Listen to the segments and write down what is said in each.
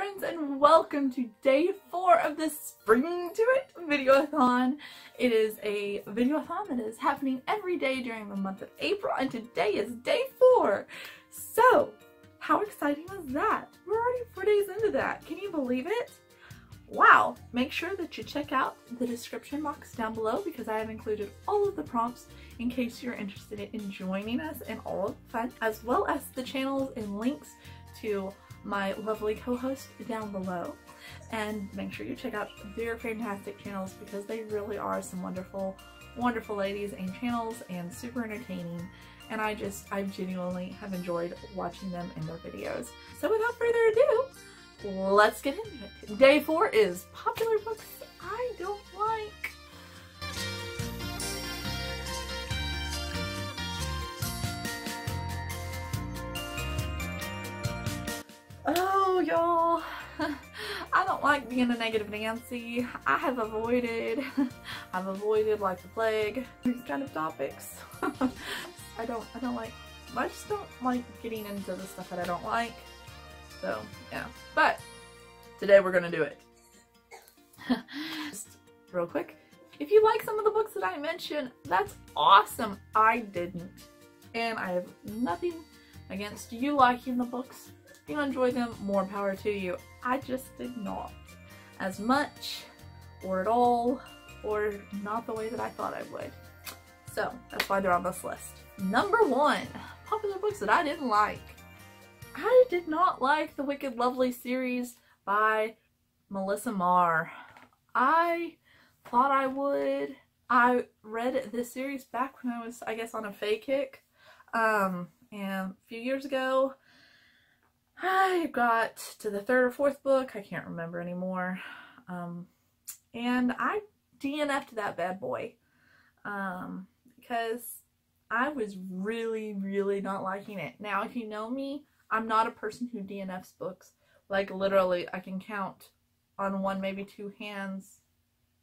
friends, and welcome to day 4 of the Spring to It Videoathon. It is a videoathon that is happening every day during the month of April, and today is day 4. So, how exciting is that? We're already 4 days into that. Can you believe it? Wow! Make sure that you check out the description box down below because I have included all of the prompts in case you're interested in joining us in all of the fun, as well as the channels and links to my lovely co-host down below. And make sure you check out their fantastic channels because they really are some wonderful, wonderful ladies and channels and super entertaining. And I genuinely have enjoyed watching them in their videos. So without further ado, let's get into it. Day 4 is popular books I don't like. Oh, y'all. I don't like being a negative Nancy. I've avoided like the plague these kind of topics. I just don't like getting into the stuff that I don't like. So, yeah. But today we're gonna do it. Just real quick, if you like some of the books that I mentioned, that's awesome. I didn't. And I have nothing against you liking the books. If you enjoy them, more power to you. I just did not as much, or at all, or not the way that I thought I would. So, that's why they're on this list. Number 1, popular books that I didn't like. I did not like the Wicked Lovely series by Melissa Marr. I thought I would. I read this series back when I was, I guess, on a Fae kick. And a few years ago, I got to the 3rd or 4th book. I can't remember anymore. And I DNF'd that bad boy. Because I was really, really not liking it. Now, if you know me, I'm not a person who DNFs books. Like, literally, I can count on one, maybe 2 hands,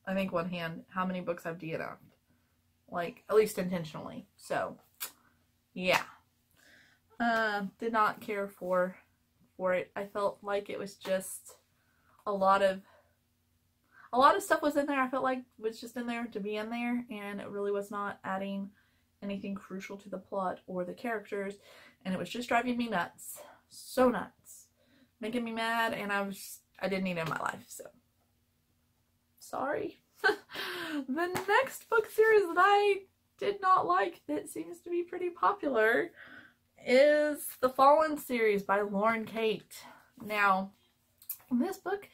I think 1 hand, how many books I've DNF'd. Like, at least intentionally. So, yeah. Did not care for it. I felt like it was just a lot of stuff was in there. I felt like was just in there to be in there, and it really was not adding anything crucial to the plot or the characters, and it was just driving me nuts. So nuts. Making me mad, and I didn't need it in my life, so sorry. The next book series that I did not like that seems to be pretty popular is the Fallen series by Lauren Kate. Now, this book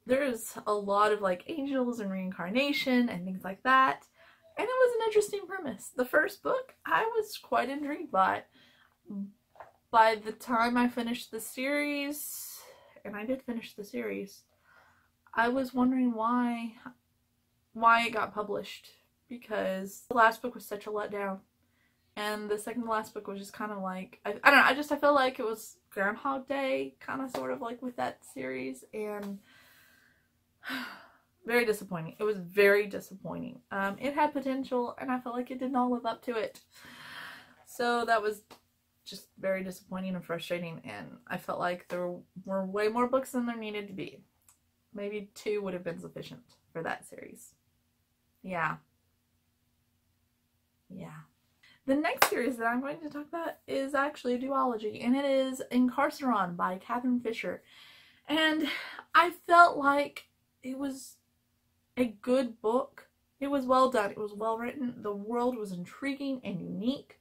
there's a lot of like angels and reincarnation and things like that. And it was an interesting premise. The first book I was quite intrigued by. By the time I finished the series, and I did finish the series, I was wondering why it got published. Because the last book was such a letdown. And the second to last book was just kind of like, I don't know, I felt like it was Groundhog Day, kind of sort of like with that series. And very disappointing. It was very disappointing. It had potential, and I felt like it did not live up to it. So that was just very disappointing and frustrating, and I felt like there were way more books than there needed to be. Maybe 2 would have been sufficient for that series. Yeah. Yeah. The next series that I'm going to talk about is actually a duology, and it is Incarceron by Catherine Fisher. And I felt like it was a good book. It was well done. It was well written. The world was intriguing and unique.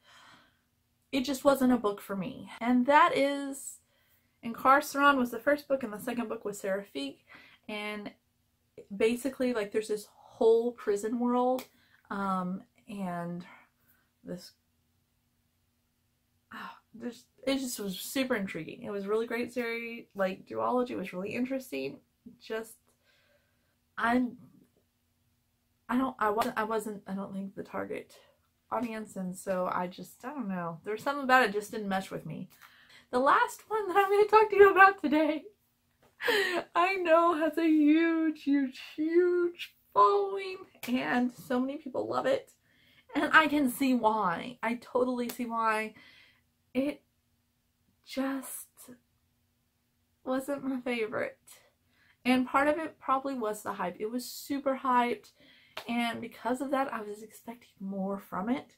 It just wasn't a book for me. And that is, Incarceron was the first book, and the second book was Sarahfey. And basically, like, there's this whole prison world, and this, it just was super intriguing. It was a really great series. Like, duology was really interesting. Just, I don't think the target audience, and so I don't know. There's something about it just didn't mesh with me. The last one that I'm going to talk to you about today, I know has a huge, huge, huge following, and so many people love it, and I can see why. I totally see why. It just wasn't my favorite. And part of it probably was the hype. It was super hyped, and because of that I was expecting more from it.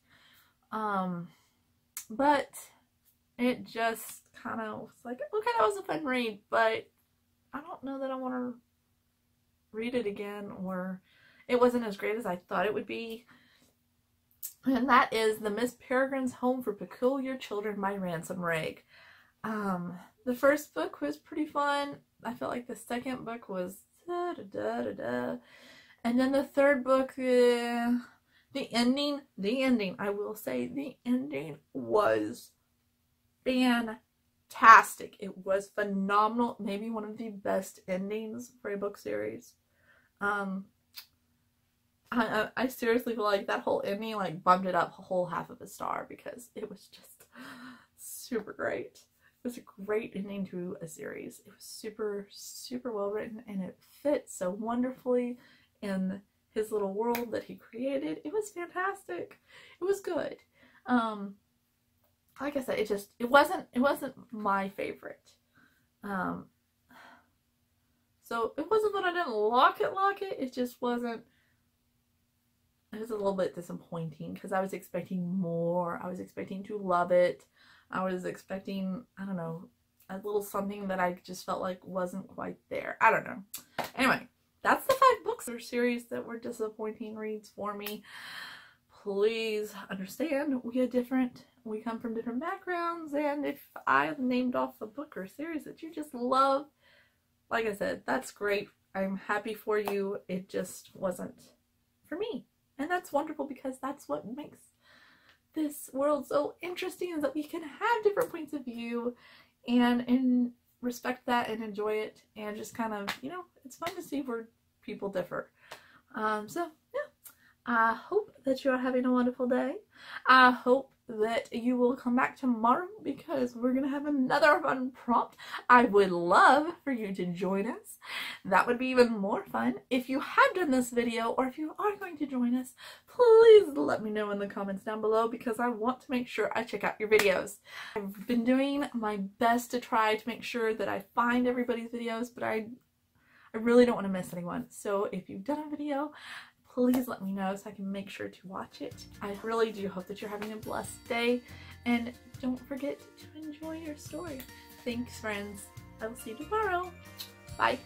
But it just kind of was like, okay, that was a fun read, but I don't know that I want to read it again, or it wasn't as great as I thought it would be. And that is The Miss Peregrine's Home for Peculiar Children by Ransom Reg. The first book was pretty fun. I felt like the second book was and then the third book, the ending, I will say, the ending was fantastic. It was phenomenal. Maybe one of the best endings for a book series. I seriously feel like that whole ending like bumped it up a whole half of a star because it was just super great. It was a great ending to a series. It was super, super well written, and it fit so wonderfully in his little world that he created. It was fantastic. It was good. Like I said, it wasn't my favorite. So it wasn't that I didn't like it. It just wasn't. It was a little bit disappointing because I was expecting more. I was expecting to love it. I was expecting, I don't know, a little something that I just felt like wasn't quite there. I don't know. Anyway, that's the 5 books or series that were disappointing reads for me. Please understand, we come from different backgrounds, and if I named off a book or series that you just love, like I said, that's great. I'm happy for you. It just wasn't for me. And that's wonderful because that's what makes this world so interesting, is that we can have different points of view and respect that and enjoy it, and just kind of, you know, it's fun to see where people differ. So yeah, I hope that you are having a wonderful day. I hope that you will come back tomorrow because we're gonna have another fun prompt. I would love for you to join us. That would be even more fun. If you have done this video, or if you are going to join us, please let me know in the comments down below, because I want to make sure I check out your videos. I've been doing my best to try to make sure that I find everybody's videos, but I really don't want to miss anyone. So if you've done a video, please let me know so I can make sure to watch it. I really do hope that you're having a blessed day, and don't forget to enjoy your story. Thanks, friends. I will see you tomorrow. Bye.